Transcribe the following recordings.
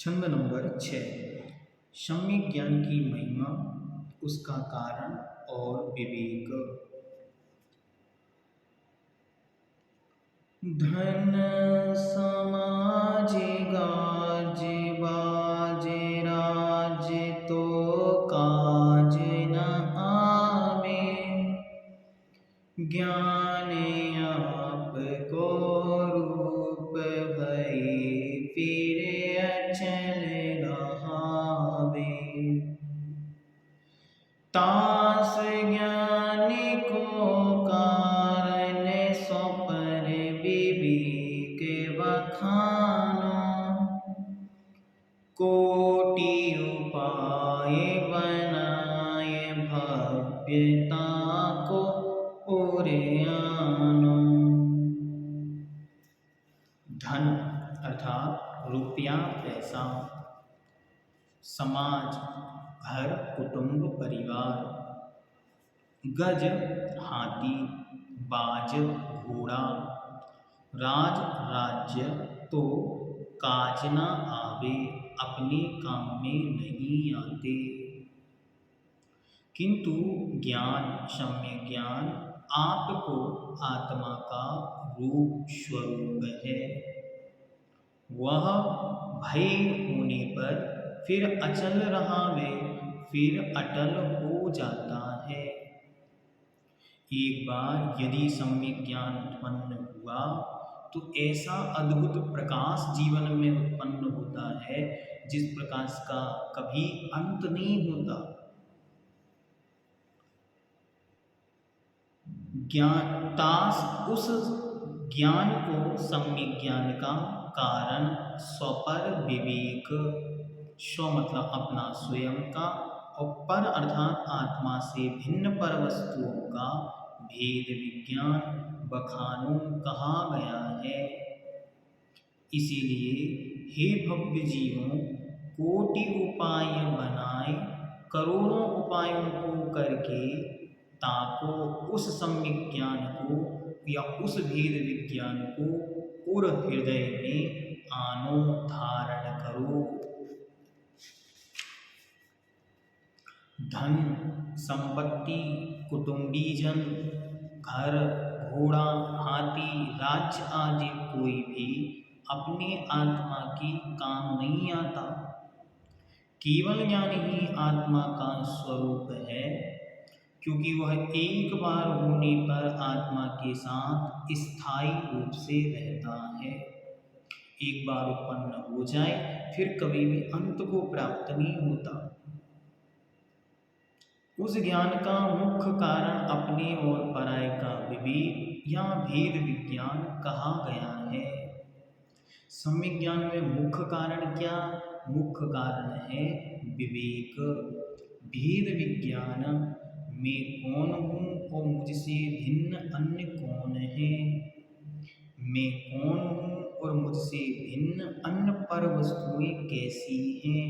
छंद नंबर 6। सम्यक ज्ञान की महिमा, उसका कारण और विवेक। धन समाज गाजे बाजे राज्य तो काज न आवे। ज्ञान आप को रूप भई फिर अचल रहावे। तास ज्ञान को कारण सो पर विवेक बखानो। कोटि उपाय बनाए भव्यता को और आनो। धन अर्थात रुपया पैसा। समाज घर कुटुंब परिवार। गज हाथी बाज घोड़ा। राज राज्य तो काज न आवे अपने काम में नहीं आते। किंतु ज्ञान सम्यक ज्ञान आपको आत्मा का रूप स्वरूप है। वह भय होने पर फिर अचल रहावे, फिर अटल हो जाता है। एक बार यदि सम्यक ज्ञान उत्पन्न हुआ तो ऐसा अद्भुत प्रकाश जीवन में उत्पन्न होता है जिस प्रकाश का कभी अंत नहीं होता। तास उस ज्ञान को सम्यक ज्ञान का कारण स्वपर विवेक। स्व मतलब अपना स्वयं का और पर अर्थात आत्मा से भिन्न पर वस्तुओं का भेद विज्ञान बखानों कहा गया है। इसीलिए हे भव्य जीवों, कोटि उपाय बनाए करोड़ों उपायों को करके ताको उस सम्यक ज्ञान को या उस भेद विज्ञान को और हृदय में आनो धारण करो। धन संपत्ति कुटुंबीजन घर घोड़ा हाथी राज्य आदि कोई भी अपने आत्मा की काम नहीं आता। केवल ज्ञान ही आत्मा का स्वरूप है, क्योंकि वह एक बार होने पर आत्मा के साथ स्थायी रूप से रहता है। एक बार उत्पन्न हो जाए फिर कभी भी अंत को प्राप्त नहीं होता। उस ज्ञान का मुख्य कारण अपने और पराये का विवेक या भेद विज्ञान कहा गया है। सम्यक ज्ञान में मुख्य कारण क्या? मुख्य कारण है विवेक। भेद विज्ञान मैं कौन हूँ और मुझसे भिन्न अन्य कौन है। मैं कौन हूँ और मुझसे भिन्न अन्य पर वस्तुएं कैसी हैं,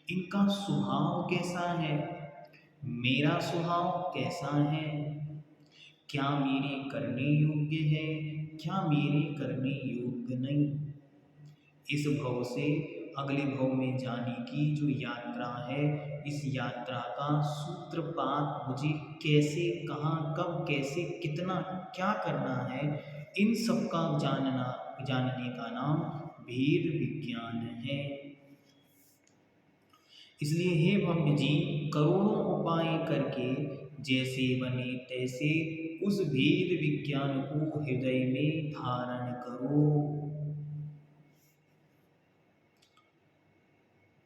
इनका स्वभाव कैसा है, मेरा स्वभाव कैसा है, क्या मेरे करने योग्य है, क्या मेरे करने योग्य नहीं। इस भव से अगले भव में जाने की जो यात्रा है, इस यात्रा का सूत्रपात मुझे कैसे कहाँ कब कैसे कितना क्या करना है, इन सब का जानने का नाम भेद विज्ञान है। इसलिए हे भव्य जी, करोड़ों उपाय करके जैसे बने तैसे उस भेद विज्ञान को हृदय में धारण करो।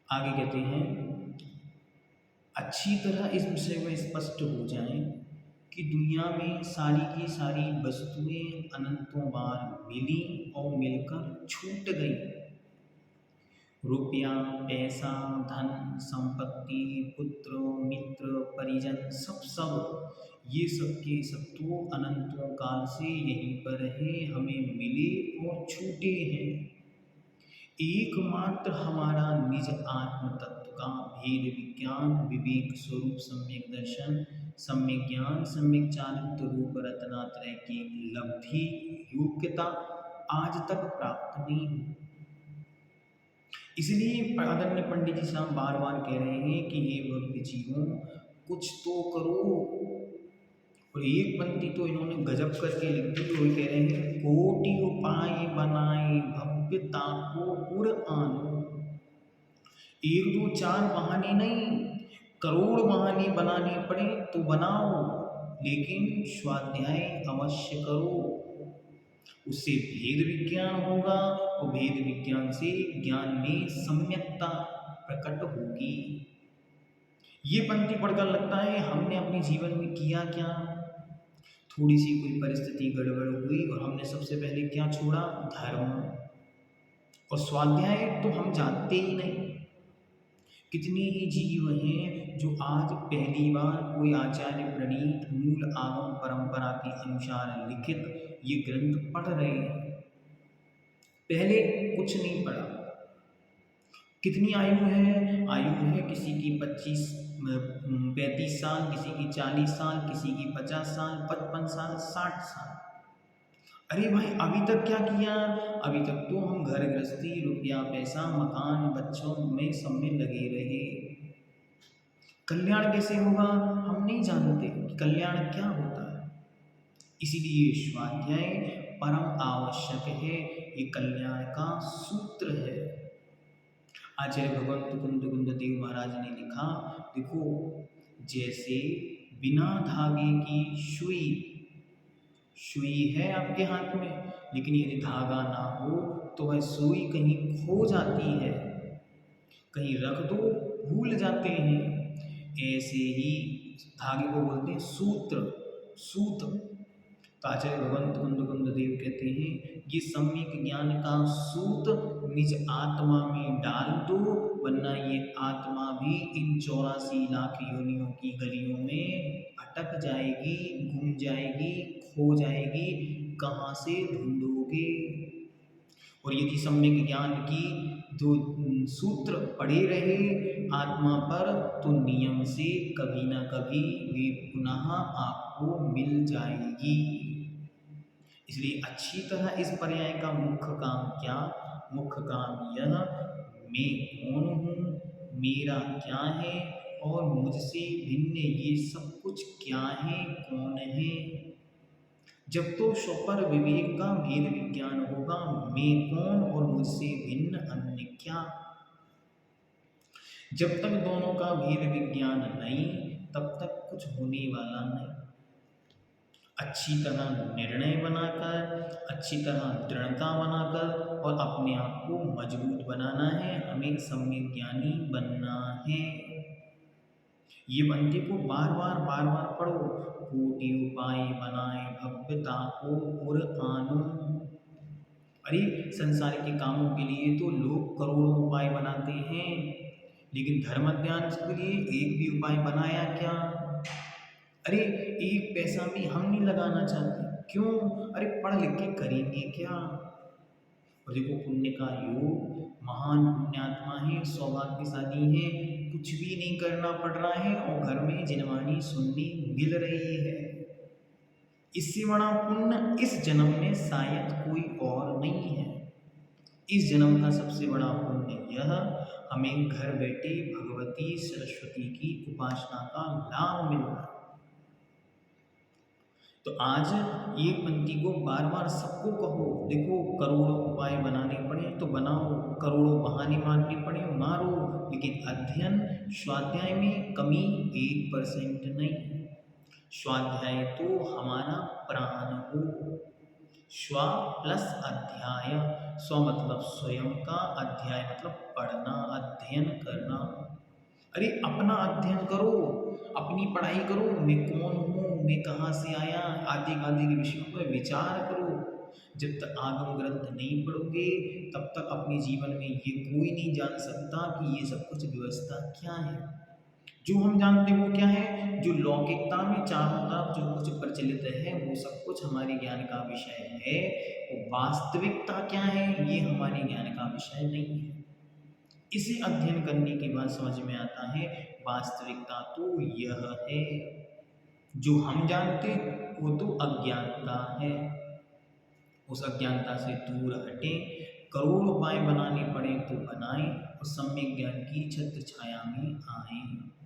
आगे कहते हैं, अच्छी तरह इस विषय में स्पष्ट हो जाए कि दुनिया में सारी की सारी वस्तुएं अनंतों बार मिली और मिलकर छूट गई। रुपया पैसा धन संपत्ति पुत्र मित्र परिजन सब ये सब के सब तो अनंतों काल से यहीं पर है, हमें मिले और छूटे हैं। एकमात्र हमारा निज आत्म तत्व का भेद विज्ञान विवेक स्वरूप सम्यक दर्शन सम्यक ज्ञान सम्यक चारित्र रूप रत्नात्रय की लब्धि योग्यता आज तक प्राप्त नहीं हुई। इसलिए आदरणीय पंडित जी साहब बार बार कह रहे हैं कि ये भव्य जीवों, कुछ तो करो। और एक पंक्ति तो इन्होंने गजब करके लिख दी, वो कह रहे हैं कोटि उपाय बनाए भव्यता को उर आनो। एक दो चार बहाने नहीं, करोड़ बहाने बनाने पड़े तो बनाओ, लेकिन स्वाध्याय अवश्य करो। उससे भेद विज्ञान होगा और भेद विज्ञान से ज्ञान में सम्यकता प्रकट होगी। ये पंक्ति पढ़कर लगता है हमने अपने जीवन में किया क्या। थोड़ी सी कोई परिस्थिति गड़बड़ हुई और हमने सबसे पहले क्या छोड़ा, धर्म। और स्वाध्याय तो हम जानते ही नहीं। कितने ही जीव हैं जो आज पहली बार कोई आचार्य प्रणीत मूल आगम परंपरा के अनुसार लिखित ये ग्रंथ पढ़ रहे हैं, पहले कुछ नहीं पढ़ा। कितनी आयु है, आयु है किसी की 35 साल, किसी की 40 साल, किसी की 50 साल, 55 साल, 60 साल। अरे भाई अभी तक क्या किया, अभी तक तो हम घर गृहस्थी, रुपया पैसा, मकान, बच्चों में सब में लगे रहे। कल्याण कैसे होगा हम नहीं जानते कि कल्याण क्या होता है। इसीलिए स्वाध्याय परम आवश्यक है, ये कल्याण का सूत्र है। आचार्य भगवंत कुंद देव महाराज ने लिखा, देखो जैसे बिना धागे की सुई है आपके हाथ में, लेकिन यदि धागा ना हो तो वह सुई कहीं खो जाती है, कहीं रख दो भूल जाते हैं। ऐसे ही धागे को बोलते हैं सूत। तो आचार्य भगवंत कुंद देव कहते हैं ये सम्यक ज्ञान का सूत निज आत्मा में डाल दो, वरना ये आत्मा भी इन 84 लाख योनियों की गलियों में भटक जाएगी, घूम जाएगी, खो जाएगी, कहाँ से ढूंढोगे। और यदि सम्यक ज्ञान की जो सूत्र पड़े रहे आत्मा पर, तो नियम से कभी ना कभी वे पुनः आपको मिल जाएगी। इसलिए अच्छी तरह इस पर्याय का मुख्य काम क्या, मुख्य काम यह, मैं कौन हूँ, मेरा क्या है और मुझसे भिन्न ये सब कुछ क्या है, कौन है। जब तो स्वपर विवेक का भेद विज्ञान होगा, मैं कौन और मुझसे भिन्न अन्य क्या। जब तक दोनों का भेद विज्ञान नहीं, तब तक कुछ होने वाला नहीं। अच्छी तरह निर्णय बनाकर, अच्छी तरह दृढ़ता बनाकर और अपने आप को मजबूत बनाना है, हमें सम्यक ज्ञानी बनना है। ये पंक्ति को बार बार पढ़ो, कोटि उपाय बनाए भव्यता को उर आनो। अरे संसार के कामों के लिए तो लोग करोड़ों उपाय बनाते हैं, लेकिन धर्म अध्ययन के लिए एक भी उपाय बनाया क्या। अरे एक पैसा भी हम नहीं लगाना चाहते, क्यों, अरे पढ़ लिख के करेंगे क्या। और देखो पुण्य का योग, महान पुण्यात्मा है, सौभाग्यशाली है, कुछ भी नहीं करना पड़ रहा है और घर में जिनवानी सुननी मिल रही है। इससे बड़ा पुण्य इस जन्म में शायद कोई और नहीं है। इस जन्म का सबसे बड़ा पुण्य यह, हमें घर बैठे भगवती सरस्वती की उपासना का लाभ मिल रहा है। तो आज ये पंक्ति को बार बार सबको कहो, देखो करोड़ों उपाय बनाने पड़े तो बनाओ, करोड़ों बहाने मारने पड़े मारो, लेकिन अध्ययन स्वाध्याय में कमी 1% नहीं। स्वाध्याय तो हमारा प्राण हो। स्व प्लस अध्याय, स्व मतलब स्वयं का, अध्याय मतलब पढ़ना, अध्ययन करना। अरे अपना अध्ययन करो, अपनी पढ़ाई करो, मैं कौन हूँ, मैं कहाँ से आया, आदि के विषयों पर विचार करो। जब तक आगम ग्रंथ नहीं पढ़ोगे तब तक अपने जीवन में ये कोई नहीं जान सकता कि ये सब कुछ व्यवस्था क्या है। जो हम जानते हैं वो क्या है, जो लौकिकता में चारों तरफ जो कुछ प्रचलित है वो सब कुछ हमारे ज्ञान का विषय है। वो वास्तविकता क्या है ये हमारे ज्ञान का विषय नहीं है। इसे अध्ययन करने के बाद समझ में आता है वास्तविकता तो यह है, जो हम जानते वो तो अज्ञानता है। उस अज्ञानता से दूर हटें, करोड़ उपाय बनाने पड़े तो बनाएं, सम्यक ज्ञान की छत्र छाया में आए।